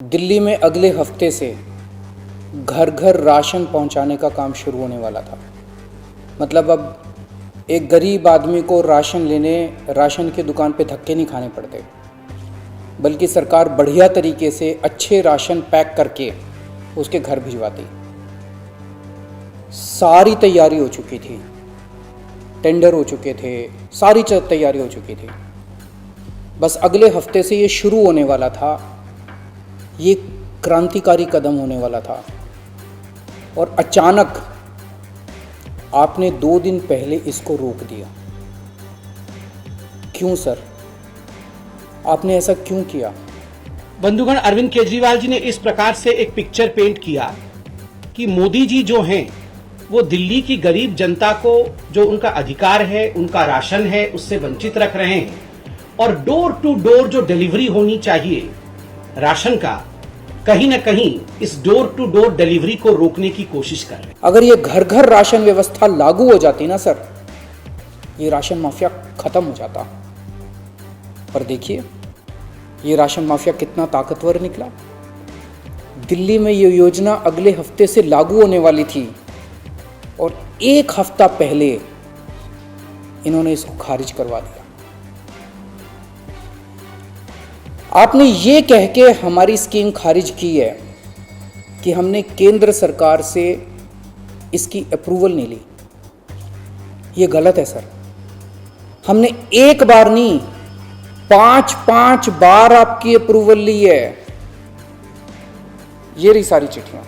दिल्ली में अगले हफ्ते से घर घर राशन पहुंचाने का काम शुरू होने वाला था। मतलब अब एक गरीब आदमी को राशन की दुकान पे धक्के नहीं खाने पड़ते, बल्कि सरकार बढ़िया तरीके से अच्छे राशन पैक करके उसके घर भिजवाती। सारी तैयारी हो चुकी थी, टेंडर हो चुके थे, सारी तैयारी हो चुकी थी। बस अगले हफ्ते से ये शुरू होने वाला था। ये क्रांतिकारी कदम होने वाला था और अचानक आपने 2 दिन पहले इसको रोक दिया। क्यों सर? आपने ऐसा क्यों किया? बंधुगण, अरविंद केजरीवाल जी ने इस प्रकार से एक पिक्चर पेंट किया कि मोदी जी जो हैं वो दिल्ली की गरीब जनता को जो उनका अधिकार है, उनका राशन है, उससे वंचित रख रहे हैं और डोर टू डोर जो डिलीवरी होनी चाहिए राशन का, कहीं ना कहीं इस डोर टू डोर डिलीवरी को रोकने की कोशिश कर रहे हैं। अगर ये घर घर राशन व्यवस्था लागू हो जाती ना सर, ये राशन माफिया खत्म हो जाता। पर देखिए ये राशन माफिया कितना ताकतवर निकला। दिल्ली में ये योजना अगले हफ्ते से लागू होने वाली थी और 1 हफ्ता पहले इन्होंने इसको खारिज करवा दिया। आपने ये कह के हमारी स्कीम खारिज की है कि हमने केंद्र सरकार से इसकी अप्रूवल नहीं ली। ये गलत है सर। हमने एक बार नहीं, 5 बार आपकी अप्रूवल ली है। ये रही सारी चिट्ठियां।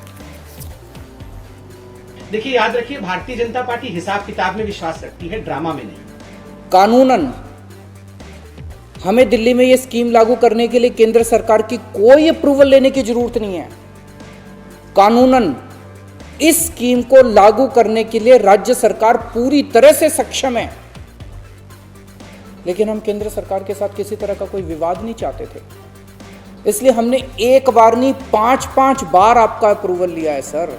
देखिए, याद रखिए, भारतीय जनता पार्टी हिसाब किताब में विश्वास रखती है, ड्रामा में नहीं। कानूनन हमें दिल्ली में ये स्कीम लागू करने के लिए केंद्र सरकार की कोई अप्रूवल लेने की जरूरत नहीं है। कानूनन इस स्कीम को लागू करने के लिए राज्य सरकार पूरी तरह से सक्षम है। लेकिन हम केंद्र सरकार के साथ किसी तरह का कोई विवाद नहीं चाहते थे, इसलिए हमने एक बार नहीं 5 बार आपका अप्रूवल लिया है सर।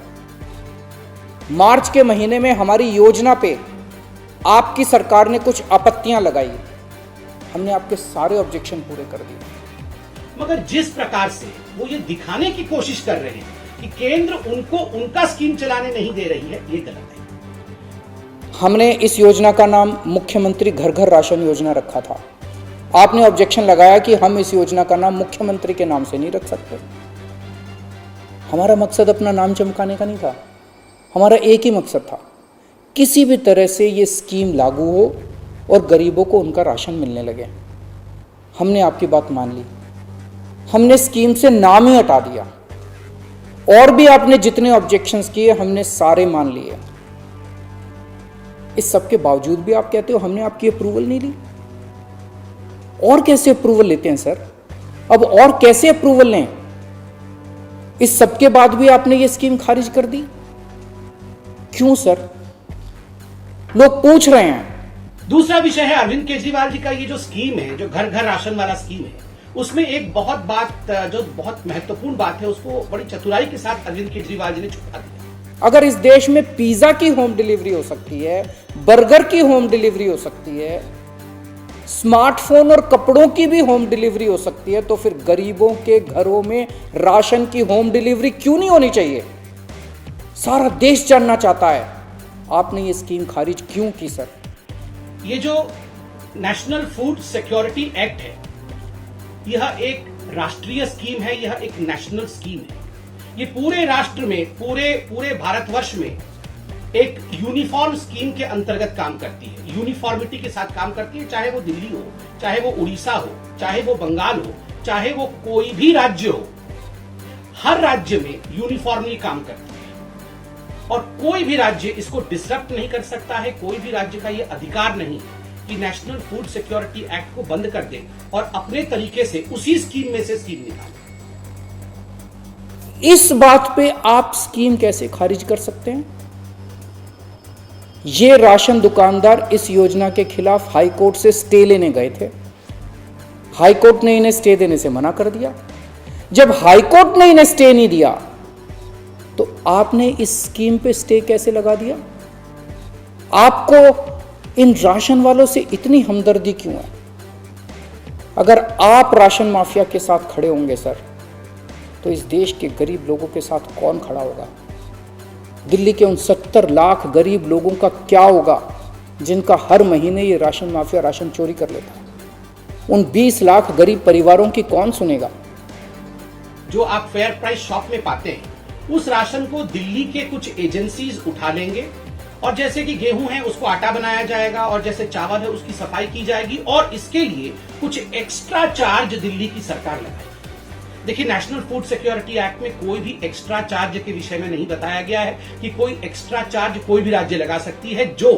मार्च के महीने में हमारी योजना पे आपकी सरकार ने कुछ आपत्तियां लगाई, हमने आपके सारे ऑब्जेक्शन पूरे कर दिए। मगर जिस प्रकार से वो ये दिखाने की कोशिश कर रहे हैं कि केंद्र उनको उनका स्कीम चलाने नहीं दे रही है, ये गलत है। हमने इस योजना का नाम मुख्यमंत्री घर घर राशन योजना रखा था। आपने ऑब्जेक्शन लगाया कि हम इस योजना का नाम मुख्यमंत्री के नाम से नहीं रख सकते। हमारा मकसद अपना नाम चमकाने का नहीं था। हमारा एक ही मकसद था, किसी भी तरह से ये स्कीम लागू हो और गरीबों को उनका राशन मिलने लगे। हमने आपकी बात मान ली, हमने स्कीम से नाम ही हटा दिया और भी आपने जितने ऑब्जेक्शंस किए हमने सारे मान लिए। इस सब के बावजूद भी आप कहते हो हमने आपकी अप्रूवल नहीं ली। और कैसे अप्रूवल लेते हैं सर? अब और कैसे अप्रूवल लें? इस सब के बाद भी आपने ये स्कीम खारिज कर दी। क्यों सर? लोग पूछ रहे हैं। दूसरा विषय है अरविंद केजरीवाल जी का ये जो स्कीम है, जो घर घर राशन वाला स्कीम है, उसमें एक बहुत महत्वपूर्ण बात है, उसको बड़ी चतुराई के साथ अरविंद केजरीवाल जी ने छुपा दिया। अगर इस देश में पिज्जा की होम डिलीवरी हो सकती है, बर्गर की होम डिलीवरी हो सकती है, स्मार्टफोन और कपड़ों की भी होम डिलीवरी हो सकती है, तो फिर गरीबों के घरों में राशन की होम डिलीवरी क्यों नहीं होनी चाहिए? सारा देश जानना चाहता है आपने ये स्कीम खारिज क्यों की सर? ये जो नेशनल फूड सिक्योरिटी एक्ट है, यह एक राष्ट्रीय स्कीम है, यह एक नेशनल स्कीम है। ये पूरे राष्ट्र में, पूरे भारतवर्ष में एक यूनिफॉर्म स्कीम के अंतर्गत काम करती है, यूनिफॉर्मिटी के साथ काम करती है। चाहे वो दिल्ली हो, चाहे वो उड़ीसा हो, चाहे वो बंगाल हो, चाहे वो कोई भी राज्य हो, हर राज्य में यूनिफॉर्मली काम करती है और कोई भी राज्य इसको डिसरप्ट नहीं कर सकता है। कोई भी राज्य का ये अधिकार नहीं कि नेशनल फूड सिक्योरिटी एक्ट को बंद कर दे और अपने तरीके से उसी स्कीम में से स्कीम निकाले। इस बात पे आप स्कीम कैसे खारिज कर सकते हैं? ये राशन दुकानदार इस योजना के खिलाफ हाई कोर्ट से स्टे लेने गए थे। हाई कोर्ट ने इन्हें स्टे देने से मना कर दिया। जब हाई कोर्ट ने इन्हें स्टे नहीं दिया तो आपने इस स्कीम पे स्टे कैसे लगा दिया? आपको इन राशन वालों से इतनी हमदर्दी क्यों है? अगर आप राशन माफिया के साथ खड़े होंगे सर, तो इस देश के गरीब लोगों के साथ कौन खड़ा होगा? दिल्ली के उन 70 लाख गरीब लोगों का क्या होगा जिनका हर महीने ये राशन माफिया राशन चोरी कर लेता है? उन 20 लाख गरीब परिवारों की कौन सुनेगा? जो आप फेयर प्राइस शॉप में पाते हैं, उस राशन को दिल्ली के कुछ एजेंसीज उठा लेंगे और जैसे कि गेहूं है उसको आटा बनाया जाएगा और जैसे चावल है उसकी सफाई की जाएगी और इसके लिए कुछ एक्स्ट्रा चार्ज दिल्ली की सरकार लगाएगी। देखिए, नेशनल फूड सिक्योरिटी एक्ट में कोई भी एक्स्ट्रा चार्ज के विषय में नहीं बताया गया है कि कोई एक्स्ट्रा चार्ज कोई भी राज्य लगा सकती है। जो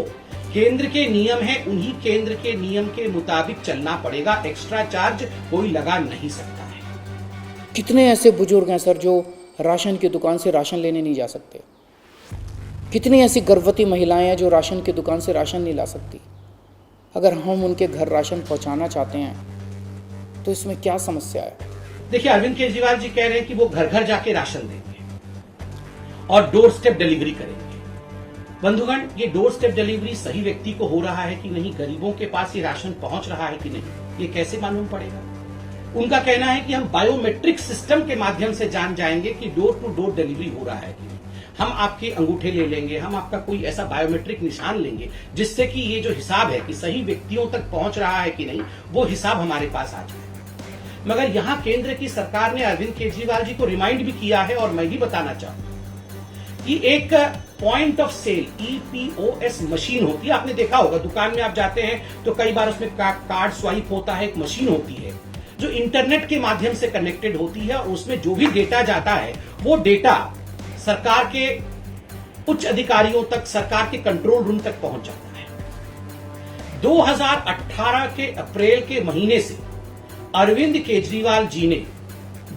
केंद्र के नियम है उन्हीं केंद्र के नियम के मुताबिक चलना पड़ेगा। एक्स्ट्रा चार्ज कोई लगा नहीं सकता है। कितने ऐसे बुजुर्ग हैं सर जो राशन की दुकान से राशन लेने नहीं जा सकते? कितनी ऐसी गर्भवती महिलाएं हैं जो राशन की दुकान से राशन नहीं ला सकती? अगर हम उनके घर राशन पहुंचाना चाहते हैं तो इसमें क्या समस्या है? देखिए, अरविंद केजरीवाल जी कह रहे हैं कि वो घर घर जाके राशन देंगे और डोर स्टेप डिलीवरी करेंगे। बंधुगण, ये डोर स्टेप डिलीवरी सही व्यक्ति को हो रहा है कि नहीं, गरीबों के पास ये राशन पहुंच रहा है कि नहीं, ये कैसे मालूम पड़ेगा? उनका कहना है कि हम बायोमेट्रिक सिस्टम के माध्यम से जान जाएंगे कि डोर टू डोर डिलीवरी हो रहा है कि नहीं। हम आपके अंगूठे ले लेंगे, हम आपका कोई ऐसा बायोमेट्रिक निशान लेंगे जिससे कि ये जो हिसाब है कि सही व्यक्तियों तक पहुंच रहा है कि नहीं, वो हिसाब हमारे पास आ जाए। मगर यहां केंद्र की सरकार ने अरविंद केजरीवाल जी को रिमाइंड भी किया है और मैं भी बताना चाहूंगा कि एक point of sale EPOS machine होती है। आपने देखा होगा, दुकान में आप जाते हैं तो कई बार उसमें कार्ड स्वाइप होता है, एक मशीन होती है जो इंटरनेट के माध्यम से कनेक्टेड होती है और उसमें जो भी डेटा जाता है वो डेटा सरकार के उच्च अधिकारियों तक, सरकार के कंट्रोल रूम तक पहुंच जाता है। 2018 के अप्रैल के महीने से अरविंद केजरीवाल जी ने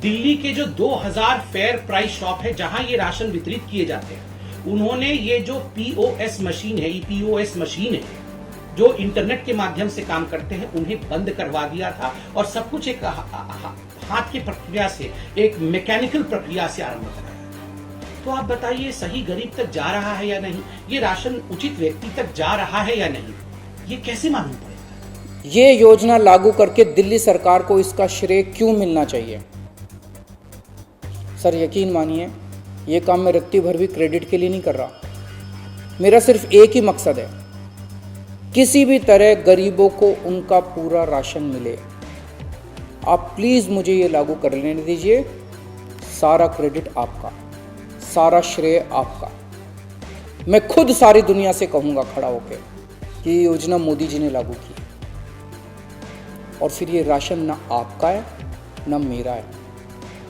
दिल्ली के जो 2000 फेयर प्राइस शॉप है जहां ये राशन वितरित किए जाते हैं, उन्होंने ये जो POS मशीन है, EPOS मशीन है, जो इंटरनेट के माध्यम से काम करते हैं, उन्हें बंद करवा दिया था और सब कुछ एक हाथ की प्रक्रिया से, एक मैकेनिकल प्रक्रिया से आरंभ कराया। तो आप बताइए, सही गरीब तक जा रहा है या नहीं? ये राशन उचित व्यक्ति तक जा रहा है या नहीं? ये कैसे मालूम पड़ेगा? ये योजना लागू करके दिल्ली सरकार को इसका श्रेय क्यों मिलना चाहिए? सर यकीन मानिए, ये काम मैं रत्ती भर भी क्रेडिट के लिए नहीं कर रहा। मेरा सिर्फ एक ही मकसद है, किसी भी तरह गरीबों को उनका पूरा राशन मिले। आप प्लीज मुझे ये लागू कर लेने दीजिए। सारा क्रेडिट आपका, सारा श्रेय आपका। मैं खुद सारी दुनिया से कहूंगा खड़ा होकर कि ये योजना मोदी जी ने लागू की और फिर ये राशन ना आपका है ना मेरा है।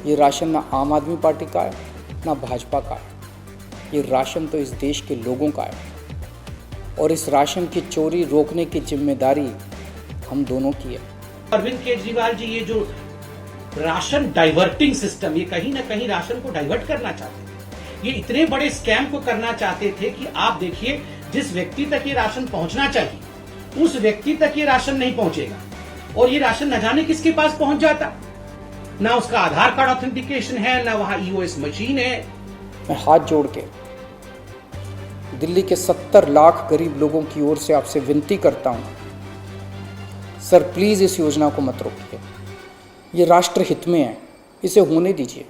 ये राशन ना आम आदमी पार्टी का है ना भाजपा का है। ये राशन तो इस देश के लोगों का है और इस राशन की चोरी रोकने की जिम्मेदारी हम दोनों की है। अरविंद केजरीवाल जी ये जो राशन डाइवर्टिंग सिस्टम, ये कहीं ना कहीं राशन को डाइवर्ट करना चाहते थे। ये इतने बड़े स्कैम को करना चाहते थे कि आप देखिए, जिस व्यक्ति तक ये राशन पहुंचना चाहिए उस व्यक्ति तक ये राशन नहीं पहुंचेगा और ये राशन न जाने किसके पास पहुंच जाता। ना उसका आधार कार्ड ऑथेंटिकेशन है, ना वहां EOS मशीन है। मैं हाथ जोड़ के दिल्ली के 70 लाख गरीब लोगों की ओर से आपसे विनती करता हूं, सर प्लीज इस योजना को मत रोकिए। ये राष्ट्र हित में है, इसे होने दीजिए।